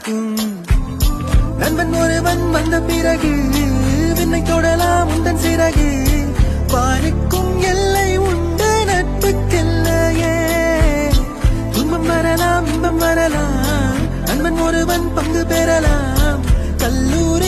இருக்கும். நண்பன் ஒருவன் வந்த பிறகு விண்ணை தொடலாம் உந்தன் சிறகு. வானுக்கும் எல்லை உண்டு நட்புக்கெல்லையே. துன்பம் வரலாம் இன்பம் வரலாம், நண்பன் ஒருவன் பங்கு பெறலாம். கல்லூரி